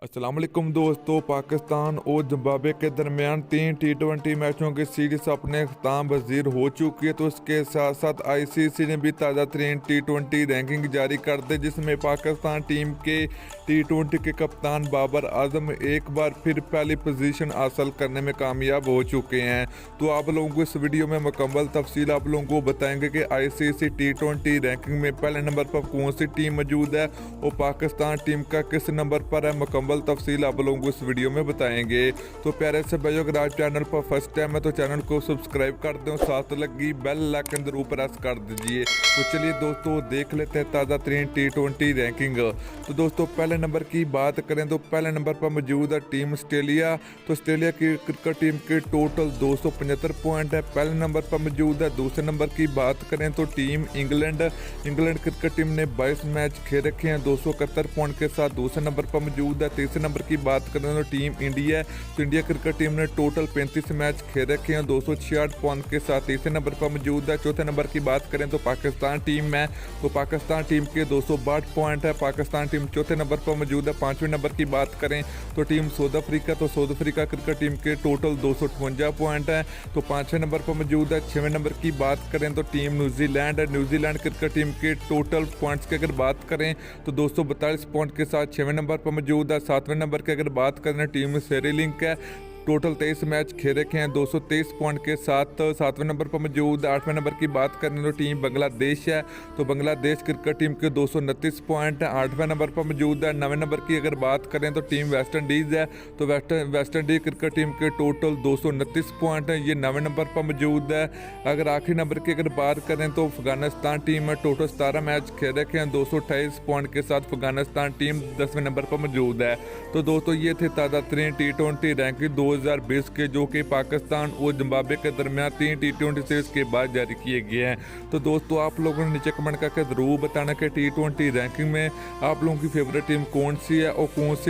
अस्सलाम वालेकुम दोस्तों। पाकिस्तान और जिम्बाब्वे के दरमियान 3 T20 मैचों की सीरीज अपने अख्ताम पजीर हो चुकी है। तो इसके साथ साथ आईसीसी ने भी ताज़ा तरीन T20 रैंकिंग जारी कर दी, जिसमें पाकिस्तान टीम के T20 के कप्तान बाबर आजम एक बार फिर पहली पोजीशन हासिल करने में कामयाब हो चुके हैं। तो आप लोगों को इस वीडियो में मुकम्मल तफसील आप लोगों को बताएंगे कि आईसीसी T20 रैंकिंग में पहले नंबर पर कौन सी टीम मौजूद है और पाकिस्तान टीम का किस नंबर पर है। मुकम्मल तफसील आप लोगों को इस वीडियो में बताएंगे। तो प्यारे से भाइयों, अगर आज चैनल पर फर्स्ट टाइम है तो चैनल को सब्सक्राइब कर दें, साथ लगी बेल आइकन जरूर प्रेस कर दीजिए। तो चलिए दोस्तों देख लेते हैं ताज़ा तरीन T20 रैंकिंग। तो दोस्तों पहले नंबर की बात करें तो पहले नंबर पर मौजूद है टीम ऑस्ट्रेलिया। तो ऑस्ट्रेलिया की क्रिकेट टीम के टोटल 275 पॉइंट है, पहले नंबर पर मौजूद है। दूसरे नंबर की बात करें तो टीम इंग्लैंड क्रिकेट टीम ने 22 मैच खेल रखे हैं, 271 पॉइंट के साथ दूसरे नंबर पर मौजूद है। तीसरे नंबर की बात करें तो टीम इंडिया, तो इंडिया क्रिकेट टीम ने टोटल 35 मैच खेल रखे हैं, 266 पॉइंट के साथ तीसरे नंबर पर मौजूद है। चौथे नंबर की बात करें तो पाकिस्तान टीम है, तो पाकिस्तान टीम के 262 पॉइंट है, पाकिस्तान टीम चौथे नंबर पर मौजूद है। पांचवें नंबर की बात करें तो टीम साउथ अफ्रीका, तो साउथ अफ्रीका क्रिकेट टीम के टोटल 258 पॉइंट है, तो पांचवें नंबर पर मौजूद है। छवें नंबर की बात करें तो टीम न्यूजीलैंड है, न्यूजीलैंड क्रिकेट टीम के टोटल पॉइंट्स की अगर बात करें तो 242 पॉइंट के साथ छवें नंबर पर मौजूद है। सातवें नंबर की अगर बात करें टीम श्रीलंका है, टोटल 23 मैच खेल रखे हैं, 223 पॉइंट के साथ सातवें नंबर पर मौजूद। आठवें नंबर की बात करें तो टीम बांग्लादेश है, तो बांग्लादेश क्रिकेट टीम के 229 पॉइंट है, आठवें नंबर पर मौजूद है। नवें नंबर की अगर बात करें तो टीम वेस्ट इंडीज़ है, तो वेस्ट इंडीज क्रिकेट टीम के टोटल 229 पॉइंट है, ये नवें नंबर पर मौजूद है। अगर आखिरी नंबर की अगर बात करें तो अफगानिस्तान टीम है, टोटल 17 मैच खेल रखे हैं, 228 पॉइंट के साथ अफगानिस्तान टीम 10वें नंबर पर मौजूद है। तो दोस्तों ये थे ताज़ा तरीन T20 रैंकिंग 2020 के, जो कि पाकिस्तान और जिम्बाब्वे के दरमियान 3 T20 सीरीज के बाद जारी किए गए हैं। तो दोस्तों आप लोगों ने नीचे कमेंट करके ज़रूर बताना कि T20 रैंकिंग में आप लोगों की फेवरेट टीम कौन सी है और कौन सी